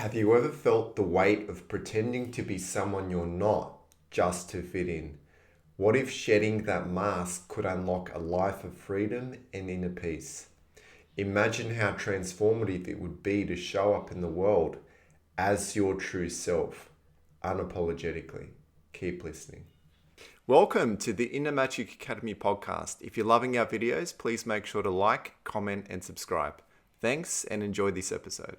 Have you ever felt the weight of pretending to be someone you're not just to fit in? What if shedding that mask could unlock a life of freedom and inner peace? Imagine how transformative it would be to show up in the world as your true self, unapologetically. Keep listening. Welcome to the Inner Magic Academy podcast. If you're loving our videos, please make sure to like, comment, and subscribe. Thanks and enjoy this episode.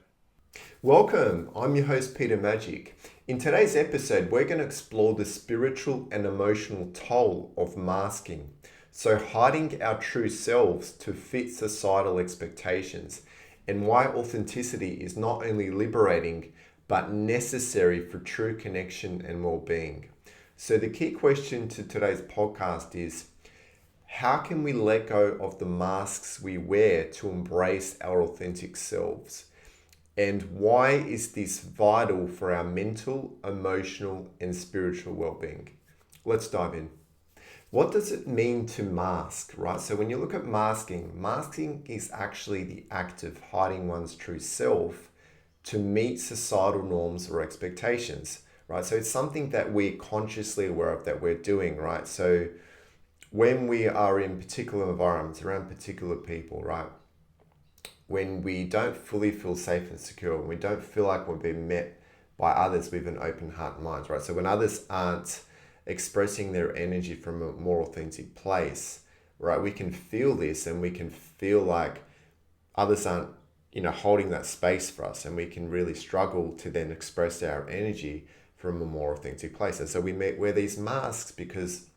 Welcome, I'm your host Peter Magic. In today's episode, we're going to explore the spiritual and emotional toll of masking. So hiding our true selves to fit societal expectations, and why authenticity is not only liberating, but necessary for true connection and well-being. So the key question to today's podcast is, how can we let go of the masks we wear to embrace our authentic selves? And why is this vital for our mental, emotional, and spiritual well-being? Let's dive in. What does it mean to mask, right? So when you look at masking is actually the act of hiding one's true self to meet societal norms or expectations, right? So it's something that we're consciously aware of that we're doing, right? So when we are in particular environments, around particular people, right? When we don't fully feel safe and secure, when we don't feel like we're being met by others with an open heart and mind, right? So when others aren't expressing their energy from a more authentic place, right? We can feel this, and we can feel like others aren't, holding that space for us, and we can really struggle to then express our energy from a more authentic place. And so we wear these masks because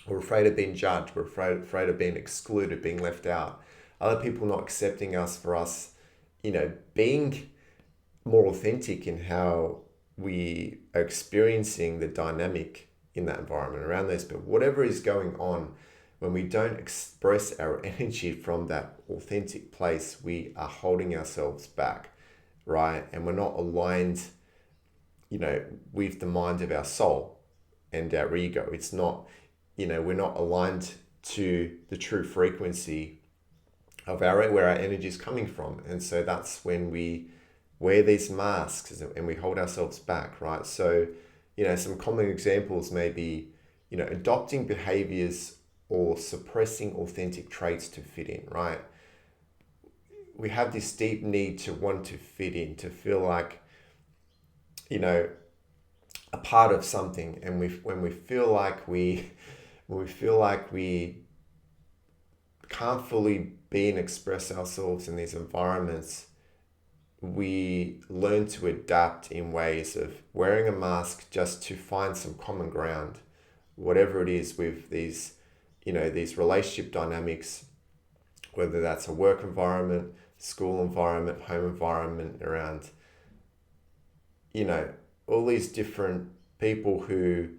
we're afraid of being judged, we're afraid of being excluded, being left out. Other people not accepting us for us, being more authentic in how we are experiencing the dynamic in that environment around those people. Whatever is going on, when we don't express our energy from that authentic place, we are holding ourselves back, right? And we're not aligned, with the mind of our soul and our ego. It's not, we're not aligned to the true frequency of where our energy is coming from. And so that's when we wear these masks and we hold ourselves back, right? So, some common examples may be, adopting behaviors or suppressing authentic traits to fit in, right? We have this deep need to want to fit in, to feel like, a part of something. And when we feel like we can't fully be and express ourselves in these environments, we learn to adapt in ways of wearing a mask just to find some common ground, whatever it is with these, these relationship dynamics, whether that's a work environment, school environment, home environment, around, all these different people who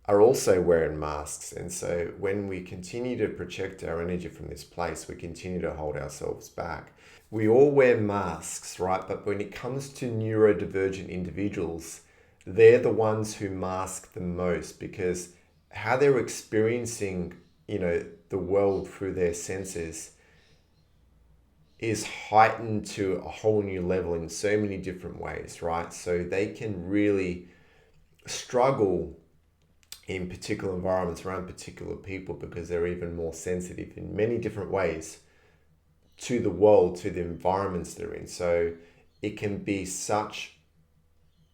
are also wearing masks. And so when we continue to project our energy from this place, we continue to hold ourselves back. We all wear masks, right? But when it comes to neurodivergent individuals, they're the ones who mask the most, because how they're experiencing, the world through their senses is heightened to a whole new level in so many different ways, right? So they can really struggle in particular environments around particular people because they're even more sensitive in many different ways to the world, to the environments they're in. So it can be such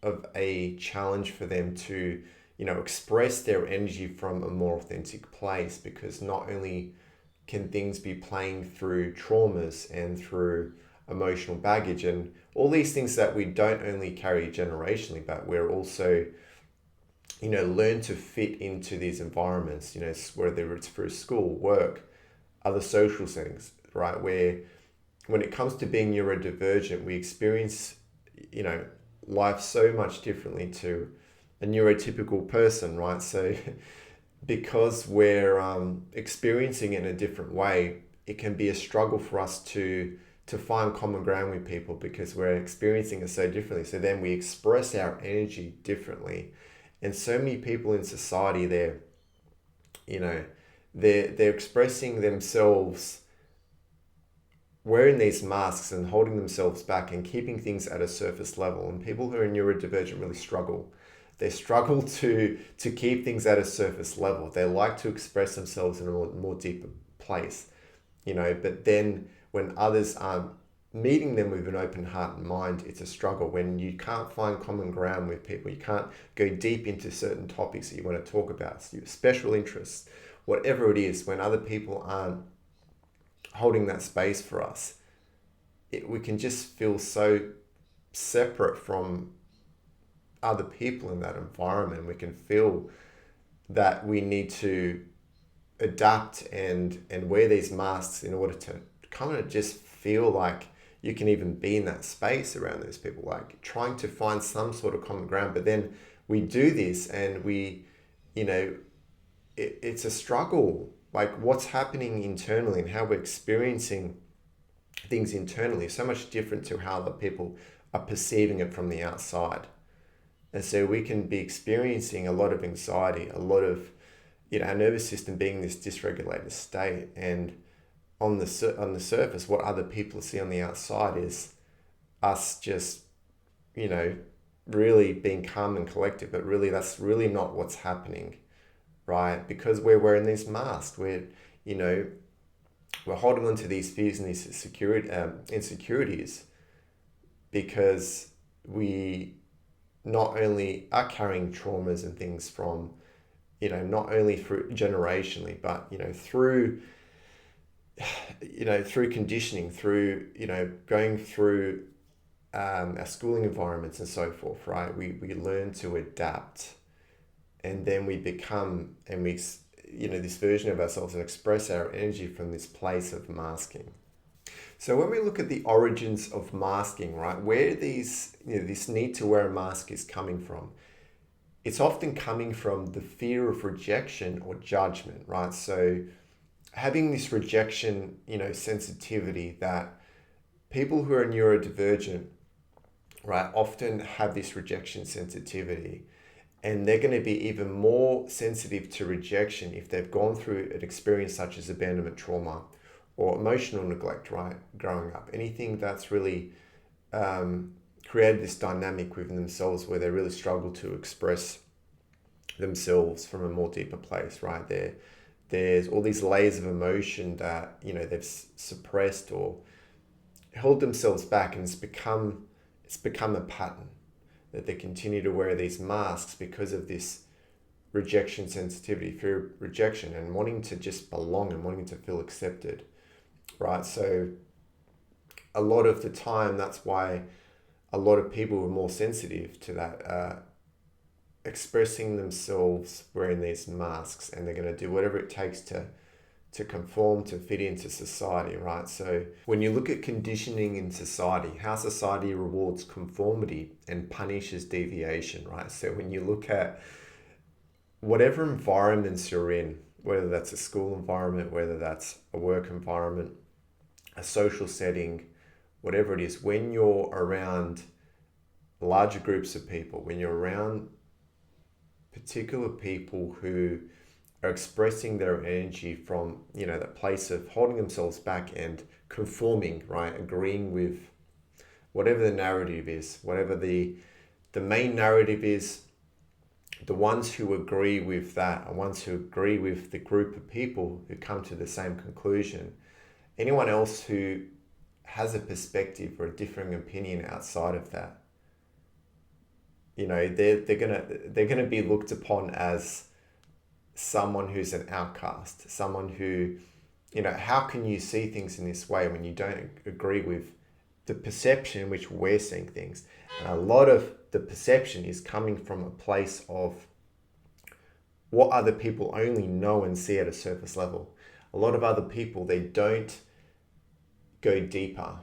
of a challenge for them to, express their energy from a more authentic place, because not only can things be playing through traumas and through emotional baggage and all these things that we don't only carry generationally, but we're also learn to fit into these environments, whether it's through school, work, other social things, right? Where when it comes to being neurodivergent, we experience, life so much differently to a neurotypical person, right? So because we're experiencing it in a different way, it can be a struggle for us to find common ground with people, because we're experiencing it so differently. So then we express our energy differently. And so many people in society, they're expressing themselves wearing these masks and holding themselves back and keeping things at a surface level. And people who are neurodivergent really struggle. They struggle to keep things at a surface level. They like to express themselves in a more deeper place, but then when others aren't meeting them with an open heart and mind, it's a struggle. When you can't find common ground with people, you can't go deep into certain topics that you want to talk about, so your special interests, whatever it is, when other people aren't holding that space for us, we can just feel so separate from other people in that environment. We can feel that we need to adapt and wear these masks in order to kind of just feel like you can even be in that space around those people, like trying to find some sort of common ground. But then we do this and it's a struggle, like what's happening internally and how we're experiencing things internally is so much different to how the people are perceiving it from the outside. And so we can be experiencing a lot of anxiety, a lot of, our nervous system being in this dysregulated state. And on the surface, what other people see on the outside is us just, really being calm and collected. But really, that's really not what's happening, right? Because we're wearing these masks. We're holding on to these fears and these insecurities because we not only are carrying traumas and things from, not only through generationally, but, through conditioning, through, going through our schooling environments and so forth, right? We learn to adapt, and then we become, and we, this version of ourselves and express our energy from this place of masking. So when we look at the origins of masking, right, where these, this need to wear a mask is coming from, it's often coming from the fear of rejection or judgment, right? So having this rejection, sensitivity, that people who are neurodivergent, right, often have this rejection sensitivity, and they're going to be even more sensitive to rejection if they've gone through an experience such as abandonment trauma or emotional neglect, right, growing up. Anything that's really created this dynamic within themselves where they really struggle to express themselves from a more deeper place, right? There's all these layers of emotion that, they've suppressed or held themselves back, and it's become a pattern that they continue to wear these masks because of this rejection sensitivity, fear of rejection, and wanting to just belong and wanting to feel accepted, right? So a lot of the time, that's why a lot of people are more sensitive to that, expressing themselves wearing these masks, and they're going to do whatever it takes to conform, to fit into society, right? So when you look at conditioning in society, how society rewards conformity and punishes deviation, right? So when you look at whatever environments you're in, whether that's a school environment, whether that's a work environment, a social setting, whatever it is, when you're around larger groups of people, when you're around particular people who are expressing their energy from, that place of holding themselves back and conforming, right? Agreeing with whatever the narrative is, whatever the main narrative is, the ones who agree with that are ones who agree with the group of people who come to the same conclusion. Anyone else who has a perspective or a differing opinion outside of that, they're gonna be looked upon as someone who's an outcast, someone who, how can you see things in this way when you don't agree with the perception in which we're seeing things? And a lot of the perception is coming from a place of what other people only know and see at a surface level. A lot of other people, they don't go deeper.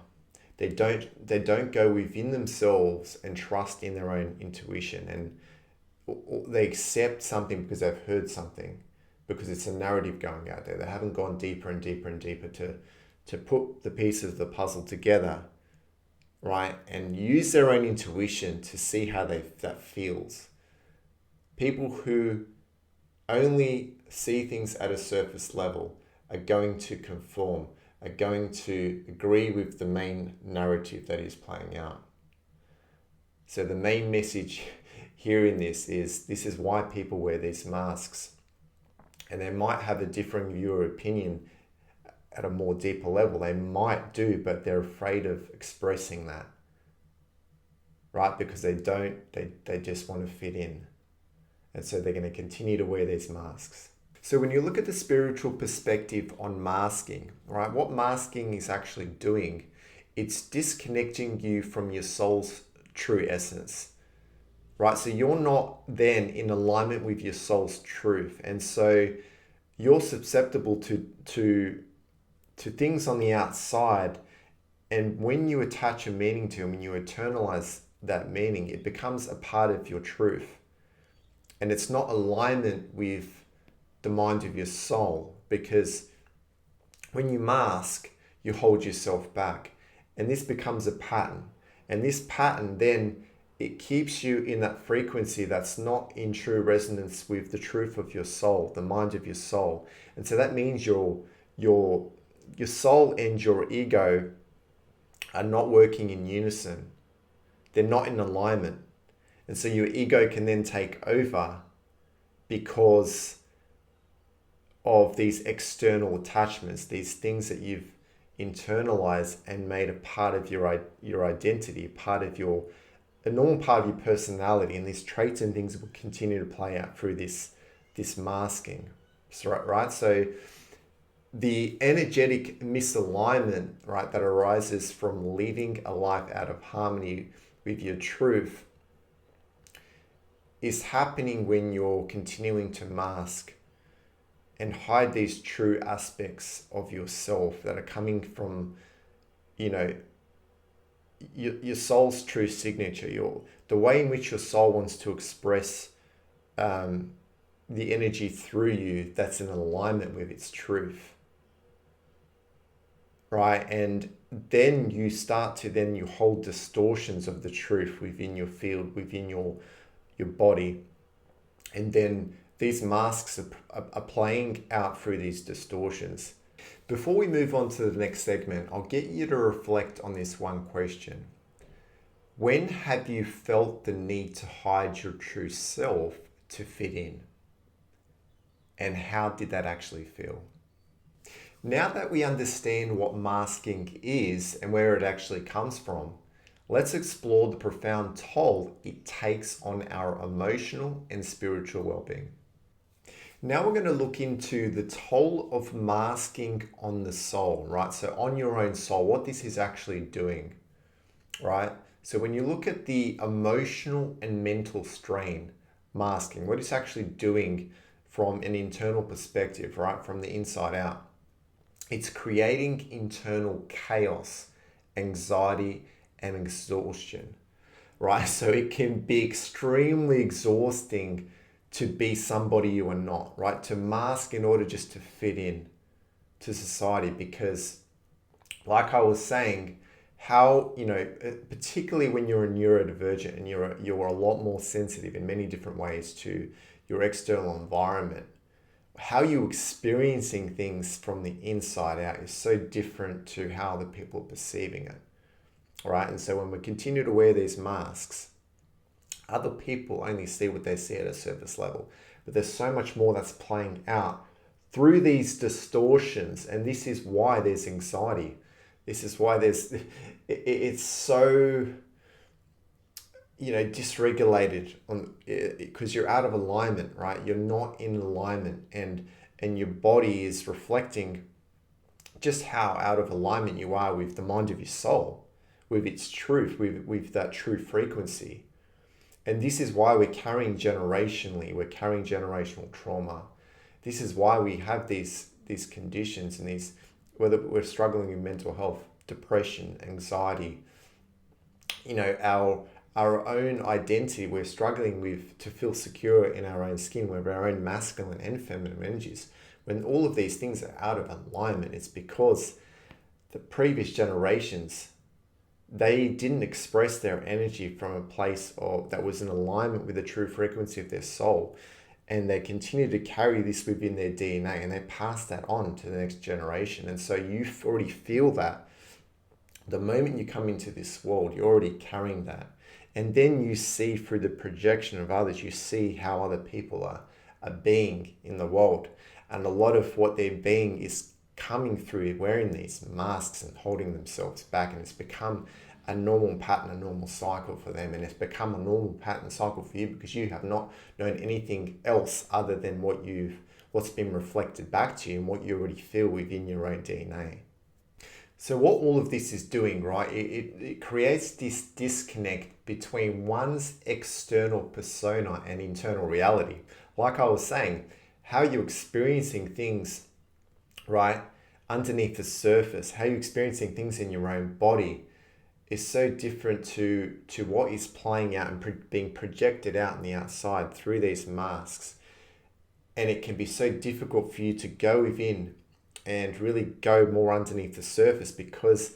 They don't go within themselves and trust in their own intuition, and they accept something because they've heard something, because it's a narrative going out there. They haven't gone deeper and deeper and deeper to put the pieces of the puzzle together, right? And use their own intuition to see how that feels. People who only see things at a surface level are going to conform, are going to agree with the main narrative that is playing out. So the main message here in this is why people wear these masks. And they might have a differing view or opinion at a more deeper level. They might do, but they're afraid of expressing that, right? Because they just want to fit in. And so they're going to continue to wear these masks. So when you look at the spiritual perspective on masking, right, what masking is actually doing, it's disconnecting you from your soul's true essence, right? So you're not then in alignment with your soul's truth. And so you're susceptible to things on the outside. And when you attach a meaning to them, when you internalize that meaning, it becomes a part of your truth. And it's not alignment with the mind of your soul, because when you mask, you hold yourself back. And this becomes a pattern. And this pattern then, it keeps you in that frequency that's not in true resonance with the truth of your soul, the mind of your soul. And so that means your soul and your ego are not working in unison. They're not in alignment. And so your ego can then take over because of these external attachments, these things that you've internalized and made a part of your identity, a normal part of your personality. And these traits and things will continue to play out through this masking. Right? So the energetic misalignment, right, that arises from living a life out of harmony with your truth is happening when you're continuing to mask and hide these true aspects of yourself that are coming from, your soul's true signature, the way in which your soul wants to express the energy through you that's in alignment with its truth. Right? And then you you hold distortions of the truth within your field, within your body. And then these masks are playing out through these distortions. Before we move on to the next segment, I'll get you to reflect on this one question. When have you felt the need to hide your true self to fit in? And how did that actually feel? Now that we understand what masking is and where it actually comes from, let's explore the profound toll it takes on our emotional and spiritual well-being. Now we're going to look into the toll of masking on the soul, right? So on your own soul, what this is actually doing, right? So when you look at the emotional and mental strain, masking, what it's actually doing from an internal perspective, right? From the inside out, it's creating internal chaos, anxiety, and exhaustion, right? So it can be extremely exhausting to be somebody you are not, right? To mask in order just to fit in to society, because like I was saying, how, particularly when you're a neurodivergent and you're a lot more sensitive in many different ways to your external environment, how you're experiencing things from the inside out is so different to how the people are perceiving it, right? And so when we continue to wear these masks, other people only see what they see at a surface level, but there's so much more that's playing out through these distortions. And this is why there's anxiety. This is why it's so, dysregulated because you're out of alignment, right? You're not in alignment, and your body is reflecting just how out of alignment you are with the mind of your soul, with its truth, with that true frequency. And this is why we're carrying generational trauma. This is why we have these conditions and whether we're struggling with mental health, depression, anxiety, our own identity, we're struggling with to feel secure in our own skin, with our own masculine and feminine energies. When all of these things are out of alignment, it's because the previous generations, they didn't express their energy from a place that was in alignment with the true frequency of their soul. and they continue to carry this within their DNA, and they pass that on to the next generation. And so you already feel that. The moment you come into this world, you're already carrying that. And then you see through the projection of others, you see how other people are being in the world. And a lot of what they're being is coming through wearing these masks and holding themselves back. And it's become a normal pattern, a normal cycle for them. And it's become a normal pattern cycle for you because you have not known anything else other than what's been reflected back to you and what you already feel within your own DNA. So what all of this is doing, right, it creates this disconnect between one's external persona and internal reality. Like I was saying, how you're experiencing things, right, underneath the surface, how you're experiencing things in your own body is so different to what is playing out and being projected out in the outside through these masks. And it can be so difficult for you to go within and really go more underneath the surface because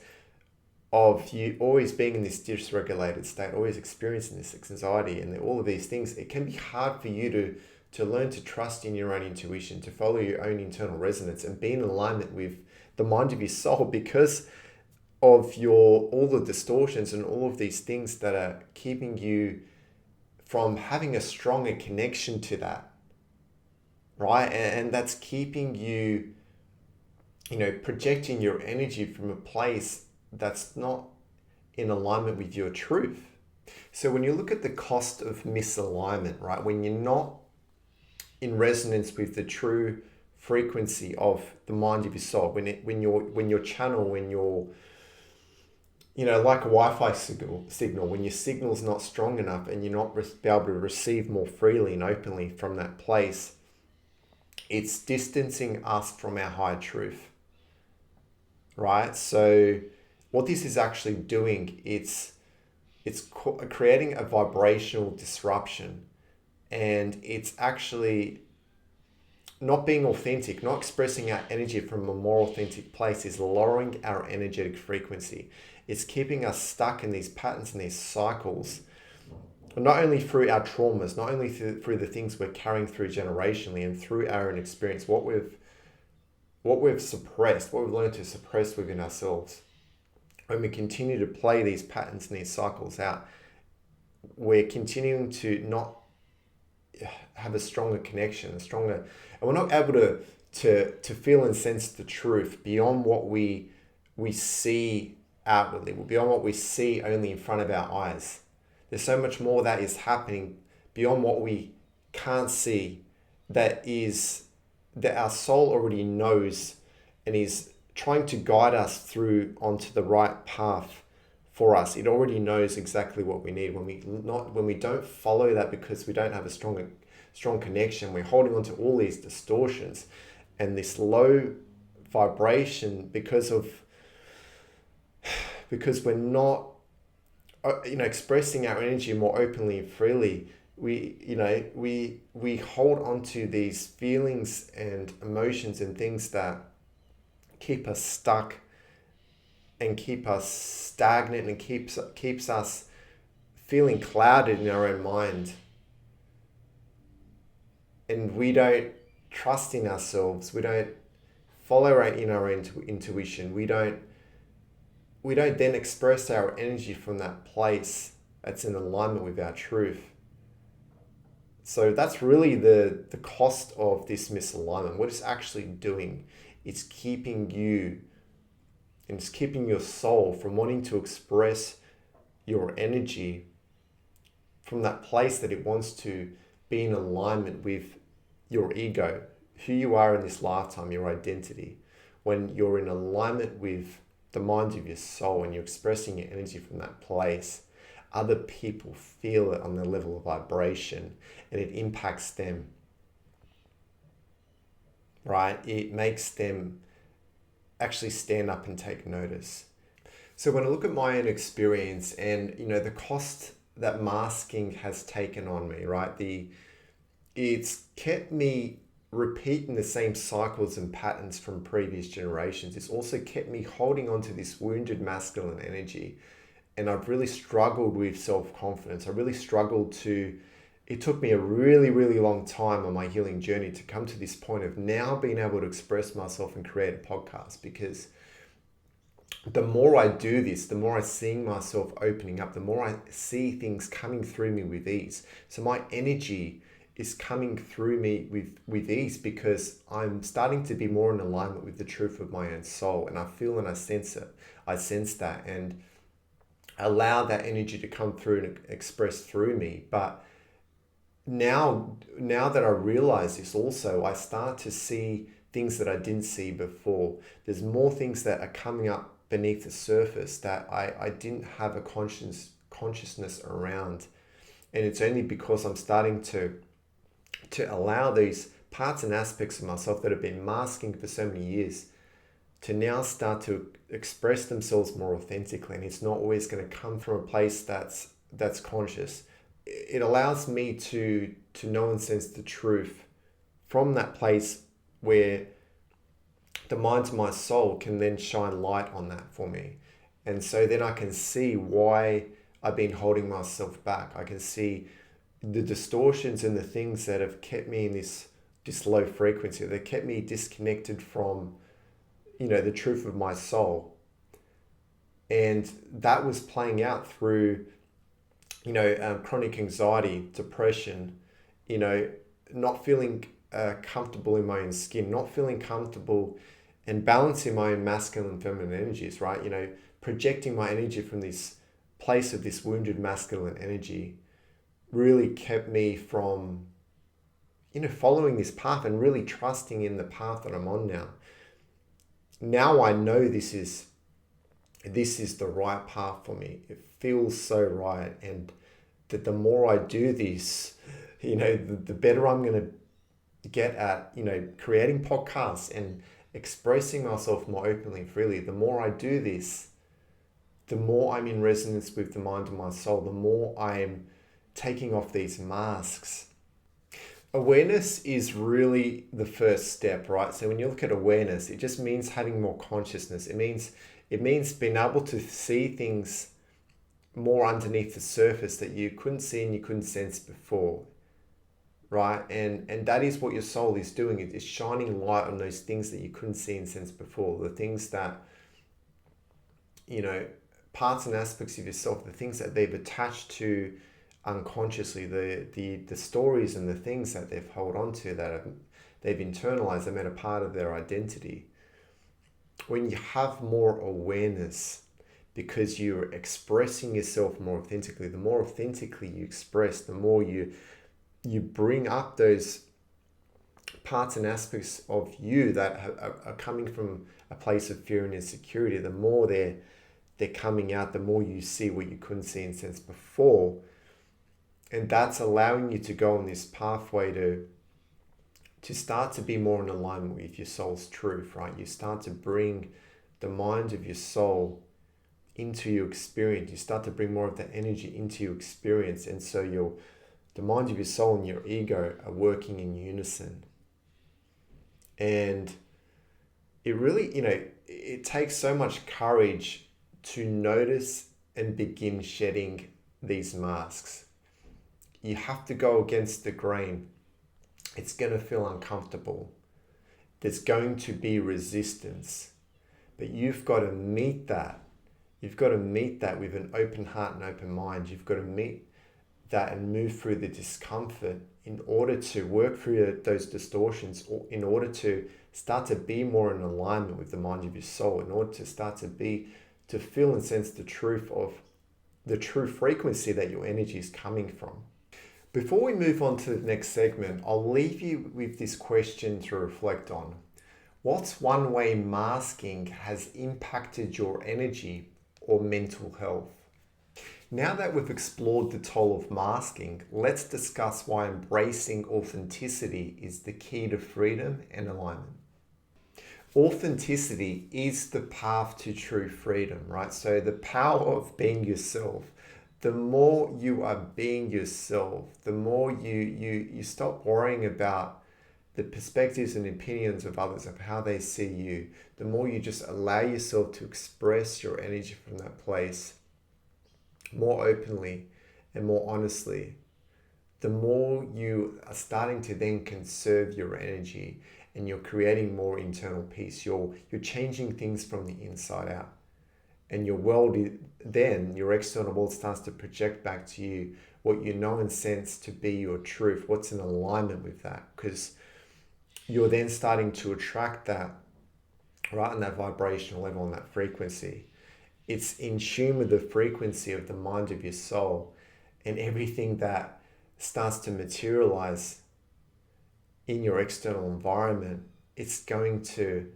of you always being in this dysregulated state, always experiencing this anxiety and all of these things. It can be hard for you to learn to trust in your own intuition, to follow your own internal resonance and be in alignment with the mind of your soul because of all the distortions and all of these things that are keeping you from having a stronger connection to that, right? And that's keeping you, projecting your energy from a place that's not in alignment with your truth. So when you look at the cost of misalignment, right, when you're not in resonance with the true frequency of the mind of your soul, when your channel, when you're, like a Wi-Fi signal, when your signal's not strong enough and you're not be able to receive more freely and openly from that place, it's distancing us from our higher truth. Right? So what this is actually doing, it's creating a vibrational disruption, and it's actually not being authentic, not expressing our energy from a more authentic place is lowering our energetic frequency. It's keeping us stuck in these patterns and these cycles, not only through our traumas, not only through the things we're carrying through generationally and through our own experience, what we've suppressed, what we've learned to suppress within ourselves. When we continue to play these patterns and these cycles out, we're continuing to not have a stronger connection, and we're not able to feel and sense the truth beyond what we see outwardly, beyond what we see only in front of our eyes. There's so much more that is happening beyond what we can't see that our soul already knows and is trying to guide us through onto the right path for us. It already knows exactly what we need. When we don't follow that because we don't have a strong connection, we're holding on to all these distortions and this low vibration because we're not expressing our energy more openly and freely. We hold on to these feelings and emotions and things that keep us stuck and keep us stagnant and keeps us feeling clouded in our own mind. And we don't trust in ourselves. We don't follow our intuition. We don't then express our energy from that place that's in alignment with our truth. So that's really the cost of this misalignment. What it's actually doing, it's keeping you and it's keeping your soul from wanting to express your energy from that place that it wants to be in alignment with your ego, who you are in this lifetime, your identity. When you're in alignment with the mind of your soul and you're expressing your energy from that place, other people feel it on the level of vibration and it impacts them, right? It makes them actually stand up and take notice. So when I look at my own experience and, the cost that masking has taken on me, right? It's kept me repeating the same cycles and patterns from previous generations. It's also kept me holding on to this wounded masculine energy. And I've really struggled with self-confidence. I really struggled to it took me a really, really long time on my healing journey to come to this point of now being able to express myself and create a podcast, because the more I do this, the more I see myself opening up, the more I see things coming through me with ease. So my energy is coming through me with ease because I'm starting to be more in alignment with the truth of my own soul. And I feel and I sense it. I sense that and allow that energy to come through and express through me. But now that I realize this also, I start to see things that I didn't see before. There's more things that are coming up beneath the surface that I didn't have a consciousness around. And it's only because I'm starting to allow these parts and aspects of myself that have been masking for so many years to now start to express themselves more authentically. And it's not always going to come from a place that's conscious. It allows me to know and sense the truth from that place where the mind to my soul can then shine light on that for me. And so then I can see why I've been holding myself back. I can see the distortions and the things that have kept me in this low frequency. They kept me disconnected from, the truth of my soul. And that was playing out through, chronic anxiety, depression, not feeling comfortable in my own skin, not feeling comfortable and balancing my own masculine and feminine energies, right? Projecting my energy from this place of this wounded masculine energy really kept me from, following this path and really trusting in the path that I'm on now. Now I know this is the right path for me. It feels so right. And that the more I do this, the better I'm going to get at, creating podcasts and expressing myself more openly and freely. The more I do this, the more I'm in resonance with the mind and my soul, the more I'm taking off these masks. Awareness is really the first step, right? So when you look at awareness, it just means having more consciousness. It means being able to see things more underneath the surface that you couldn't see and you couldn't sense before, right? And that is what your soul is doing. It is shining light on those things that you couldn't see and sense before, the things that, parts and aspects of yourself, the things that they've attached to unconsciously, the stories and the things that they've held on to, that they've internalized, they've made a part of their identity. When you have more awareness, because you're expressing yourself more authentically, the more authentically you express, the more you bring up those parts and aspects of you that are coming from a place of fear and insecurity, the more they're coming out, the more you see what you couldn't see and sense before. And that's allowing you to go on this pathway to start to be more in alignment with your soul's truth, right? You start to bring the mind of your soul into your experience. You start to bring more of that energy into your experience. And so the mind of your soul and your ego are working in unison. And it really, it takes so much courage to notice and begin shedding these masks. You have to go against the grain. It's going to feel uncomfortable. There's going to be resistance. But you've got to meet that. You've got to meet that with an open heart and open mind. You've got to meet that and move through the discomfort in order to work through those distortions, or in order to start to be more in alignment with the mind of your soul, in order to start to feel and sense the truth of the true frequency that your energy is coming from. Before we move on to the next segment, I'll leave you with this question to reflect on. What's one way masking has impacted your energy or mental health? Now that we've explored the toll of masking, let's discuss why embracing authenticity is the key to freedom and alignment. Authenticity is the path to true freedom, right? So the power of being yourself. The more you are being yourself, the more you stop worrying about the perspectives and opinions of others, of how they see you. The more you just allow yourself to express your energy from that place more openly and more honestly, the more you are starting to then conserve your energy, and you're creating more internal peace. You're changing things from the inside out. And your world, then your external world starts to project back to you what you know and sense to be your truth, what's in alignment with that. Because you're then starting to attract that right on that vibrational level, on that frequency. It's in tune with the frequency of the mind of your soul, and everything that starts to materialize in your external environment, it's going to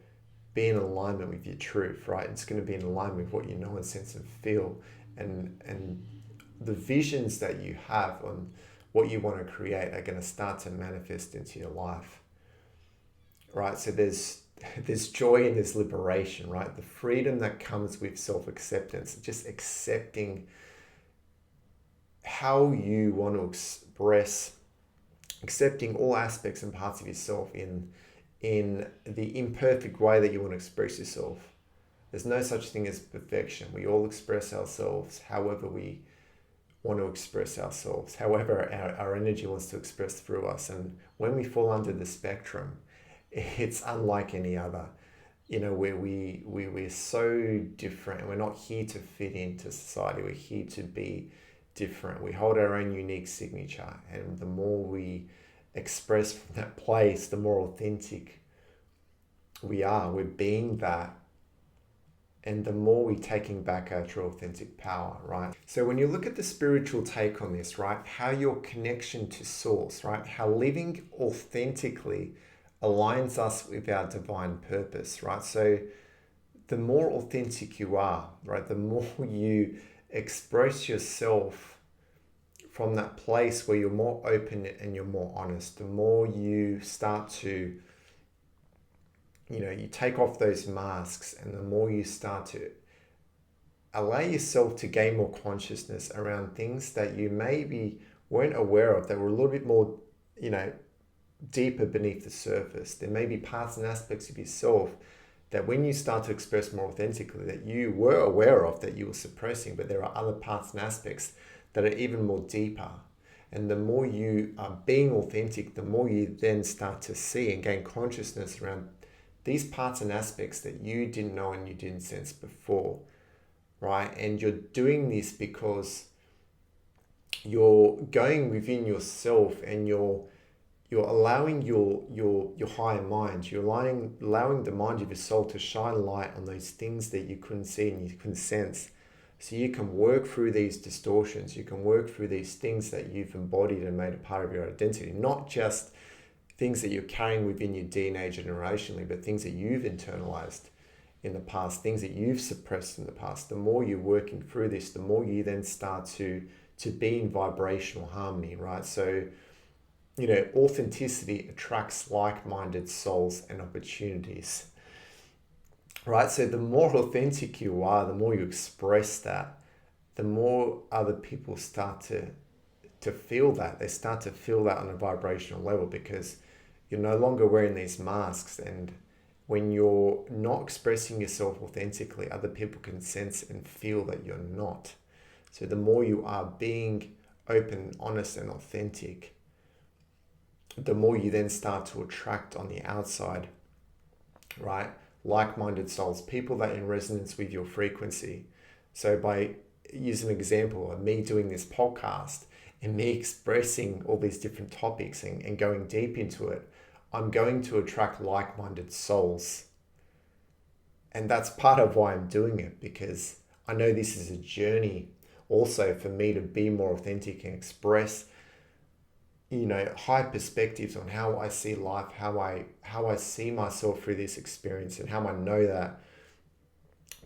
be in alignment with your truth, right? It's going to be in alignment with what you know and sense and feel, and the visions that you have on what you want to create are going to start to manifest into your life, right? So there's joy and there's liberation, right? The freedom that comes with self-acceptance, just accepting how you want to express, accepting all aspects and parts of yourself in the imperfect way that you want to express yourself. There's no such thing as perfection. We all express ourselves however we want to express ourselves, however our energy wants to express through us. And when we fall under the spectrum, it's unlike any other. Where we're so different. We're not here to fit into society. We're here to be different. We hold our own unique signature, and the more we express from that place, the more authentic we are. We're being that, and the more we're taking back our true authentic power, right? So when you look at the spiritual take on this, right, how your connection to source, right, how living authentically aligns us with our divine purpose, right? So the more authentic you are, right, the more you express yourself from that place where you're more open and you're more honest, the more you start to, you take off those masks, and the more you start to allow yourself to gain more consciousness around things that you maybe weren't aware of, that were a little bit more, deeper beneath the surface. There may be parts and aspects of yourself that when you start to express more authentically, that you were aware of, that you were suppressing, but there are other parts and aspects that are even more deeper. And the more you are being authentic, the more you then start to see and gain consciousness around these parts and aspects that you didn't know and you didn't sense before, right? And you're doing this because you're going within yourself, and you're allowing your higher mind, you're allowing the mind of your soul to shine light on those things that you couldn't see and you couldn't sense. So you can work through these distortions, you can work through these things that you've embodied and made a part of your identity, not just things that you're carrying within your DNA generationally, but things that you've internalized in the past, things that you've suppressed in the past. The more you're working through this, the more you then start to be in vibrational harmony, right? So, authenticity attracts like-minded souls and opportunities, right? So the more authentic you are, the more you express that, the more other people start to feel that. They start to feel that on a vibrational level, because you're no longer wearing these masks. And when you're not expressing yourself authentically, other people can sense and feel that you're not. So the more you are being open, honest, and authentic, the more you then start to attract on the outside, right? Like-minded souls, people that are in resonance with your frequency. So by using an example of me doing this podcast and me expressing all these different topics and going deep into it, I'm going to attract like-minded souls. And that's part of why I'm doing it, because I know this is a journey also for me to be more authentic and express high perspectives on how I see life, how I see myself through this experience, and how I know that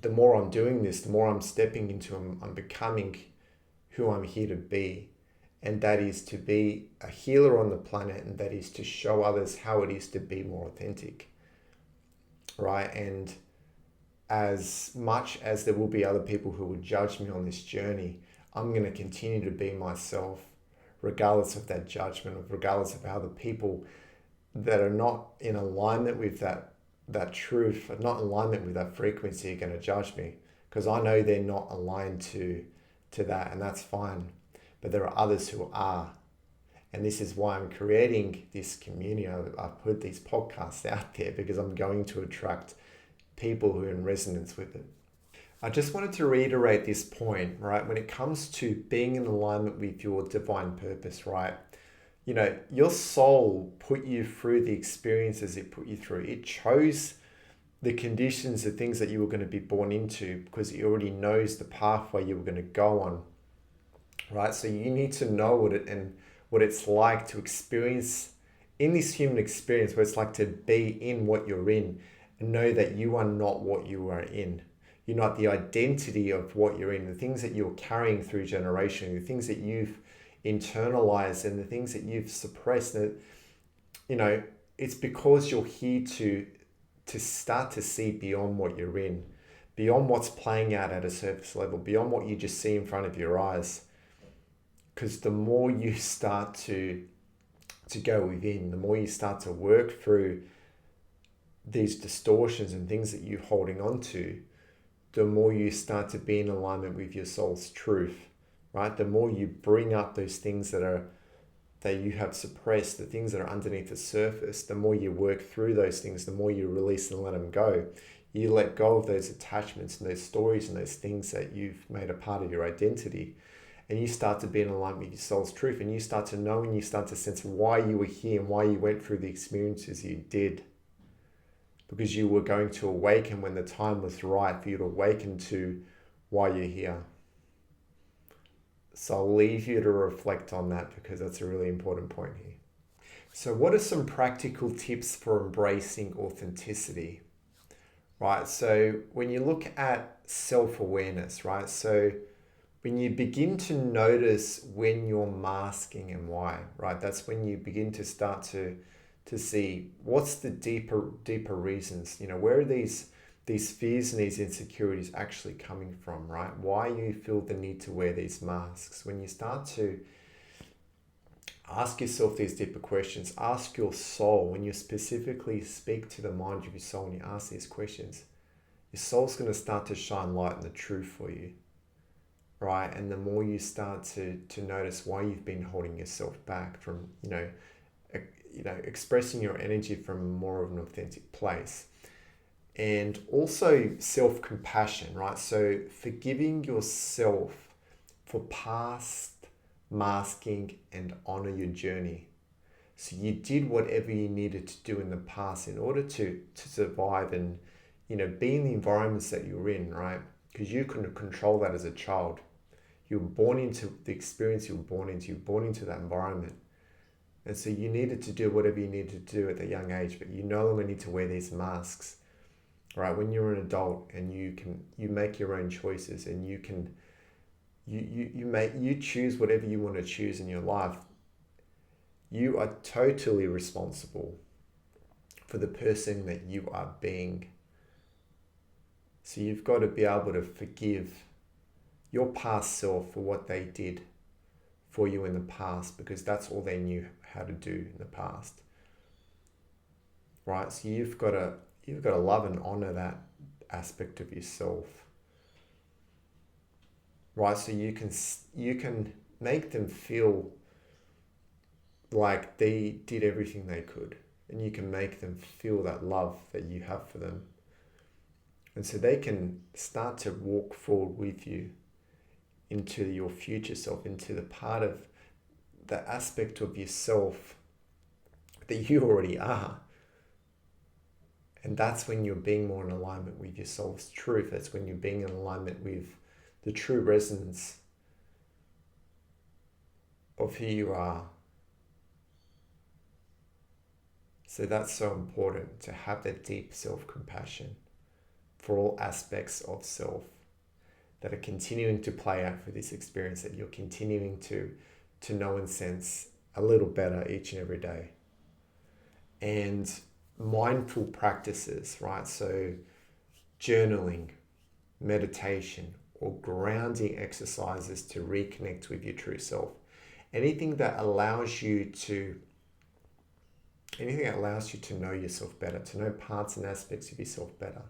the more I'm doing this, the more I'm stepping into, I'm becoming who I'm here to be. And that is to be a healer on the planet, and that is to show others how it is to be more authentic, right? And as much as there will be other people who will judge me on this journey, I'm going to continue to be myself, regardless of that judgment, regardless of how the people that are not in alignment with that truth, are not in alignment with that frequency, are going to judge me, because I know they're not aligned to that, and that's fine. But there are others who are, And this is why I'm creating this community. I've put these podcasts out there because I'm going to attract people who are in resonance with it. I just wanted to reiterate this point, right? When it comes to being in alignment with your divine purpose, right? You know, your soul put you through the experiences it put you through. It chose the conditions, the things that you were going to be born into because it already knows the pathway you were going to go on, right? So you need to know what it's like to experience in this human experience, what it's like to be in what you're in, and know that you are not what you are in. You're not the identity of what you're in, the things that you're carrying through generation, the things that you've internalized and the things that you've suppressed. That, you know, it's because you're here to start to see beyond what you're in, beyond what's playing out at a surface level, beyond what you just see in front of your eyes. Because the more you start to go within, the more you start to work through these distortions and things that you're holding on to, the more you start to be in alignment with your soul's truth, right? The more you bring up those things that you have suppressed, the things that are underneath the surface, the more you work through those things, the more you release and let them go. You let go of those attachments and those stories and those things that you've made a part of your identity. And you start to be in alignment with your soul's truth, and you start to know and you start to sense why you were here and why you went through the experiences you did. Because you were going to awaken when the time was right for you to awaken to why you're here. So I'll leave you to reflect on that because that's a really important point here. So what are some practical tips for embracing authenticity? Right, so when you look at self-awareness, right, so when you begin to notice when you're masking and why, right, that's when you begin to start to see what's the deeper reasons, you know, where are these fears and these insecurities actually coming from, right? Why you feel the need to wear these masks. When you start to ask yourself these deeper questions, ask your soul, when you specifically speak to the mind of your soul and you ask these questions, your soul's going to start to shine light on the truth for you, right? And the more you start to notice why you've been holding yourself back from, expressing your energy from more of an authentic place. And also self-compassion, right? So forgiving yourself for past masking and honor your journey. So you did whatever you needed to do in the past in order to survive and, you know, be in the environments that you were in, right? Because you couldn't control that as a child. You were born into the experience you were born into. You were born into that environment. And so you needed to do whatever you needed to do at a young age, but you no longer need to wear these masks, right? When you're an adult and you make your own choices and you choose whatever you want to choose in your life, you are totally responsible for the person that you are being. So you've got to be able to forgive your past self for what they did for you in the past, because that's all they knew how to do in the past, right? So you've got to love and honor that aspect of yourself, right? So you can make them feel like they did everything they could, and you can make them feel that love that you have for them, and so they can start to walk forward with you into your future self, into the part of the aspect of yourself that you already are. And that's when you're being more in alignment with your soul's truth. That's when you're being in alignment with the true resonance of who you are. So that's so important, to have that deep self-compassion for all aspects of self that are continuing to play out for this experience, that you're continuing to know and sense a little better each and every day. And mindful practices, right? So journaling, meditation, or grounding exercises to reconnect with your true self. Anything that allows you to know yourself better, to know parts and aspects of yourself better,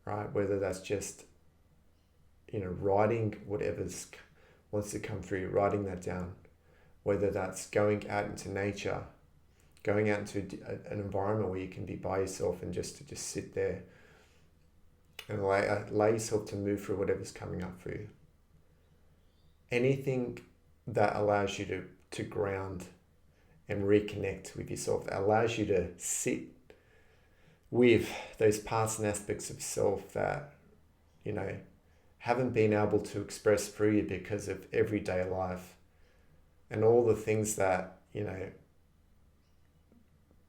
right? Whether that's just, writing whatever's wants to come through, writing that down, whether that's going out into nature, going out into an environment where you can be by yourself and just sit there and allow yourself to move through whatever's coming up for you. Anything that allows you to ground and reconnect with yourself, that allows you to sit with those parts and aspects of self that, haven't been able to express through you because of everyday life and all the things that,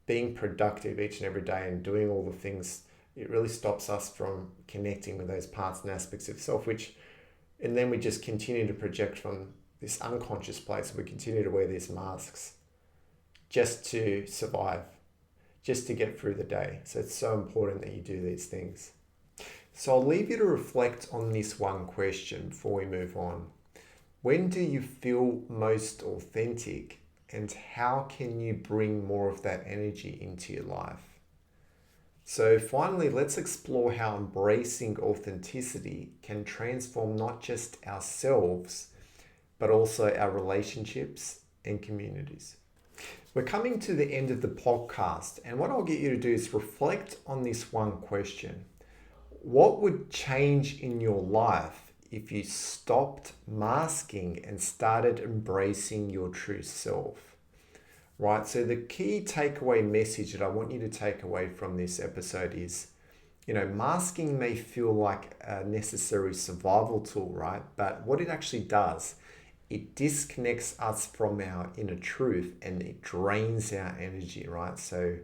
being productive each and every day and doing all the things, it really stops us from connecting with those parts and aspects of self, and then we just continue to project from this unconscious place. We continue to wear these masks just to survive, just to get through the day. So it's so important that you do these things. So I'll leave you to reflect on this one question before we move on. When do you feel most authentic, and how can you bring more of that energy into your life? So finally, let's explore how embracing authenticity can transform not just ourselves, but also our relationships and communities. We're coming to the end of the podcast, and what I'll get you to do is reflect on this one question. What would change in your life if you stopped masking and started embracing your true self? Right, so the key takeaway message that I want you to take away from this episode is, masking may feel like a necessary survival tool, right? But what it actually does, it disconnects us from our inner truth and it drains our energy, right? So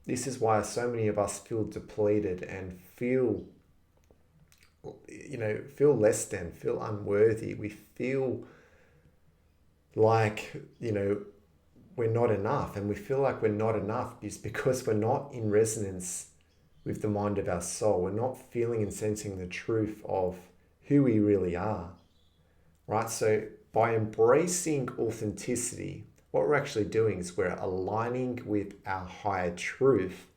this is why so many of us feel depleted and feel less than, feel unworthy. We feel like, we're not enough, and we feel like we're not enough is because we're not in resonance with the mind of our soul. We're not feeling and sensing the truth of who we really are, right? So by embracing authenticity, what we're actually doing is we're aligning with our higher truth.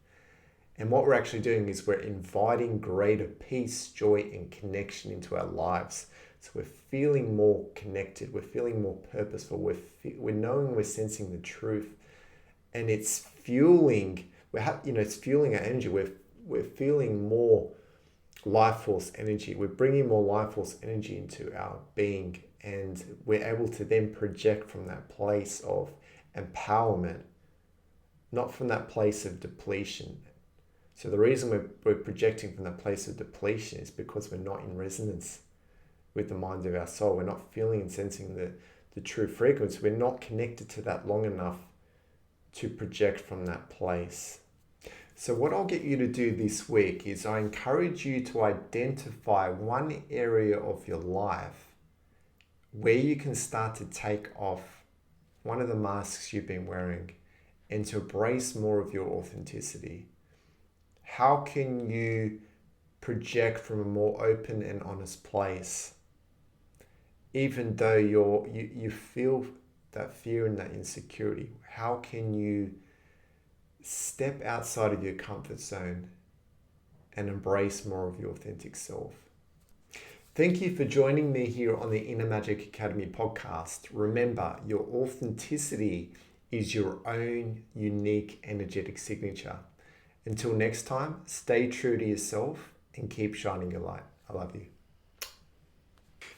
And what we're actually doing is we're inviting greater peace, joy, and connection into our lives. So we're feeling more connected, we're feeling more purposeful, we're knowing, we're sensing the truth, and it's fueling. It's fueling our energy. We're feeling more life force energy. We're bringing more life force energy into our being, and we're able to then project from that place of empowerment, not from that place of depletion. So the reason we're projecting from that place of depletion is because we're not in resonance with the mind of our soul. We're not feeling and sensing the true frequency. We're not connected to that long enough to project from that place. So what I'll get you to do this week is I encourage you to identify one area of your life where you can start to take off one of the masks you've been wearing and to embrace more of your authenticity. How can you project from a more open and honest place, even though you feel that fear and that insecurity? How can you step outside of your comfort zone and embrace more of your authentic self? Thank you for joining me here on the Inner Magic Academy podcast. Remember, your authenticity is your own unique energetic signature. Until next time, stay true to yourself and keep shining your light. I love you.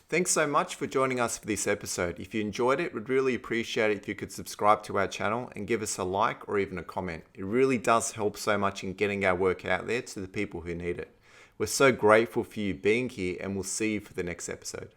Thanks so much for joining us for this episode. If you enjoyed it, we'd really appreciate it if you could subscribe to our channel and give us a like or even a comment. It really does help so much in getting our work out there to the people who need it. We're so grateful for you being here, and we'll see you for the next episode.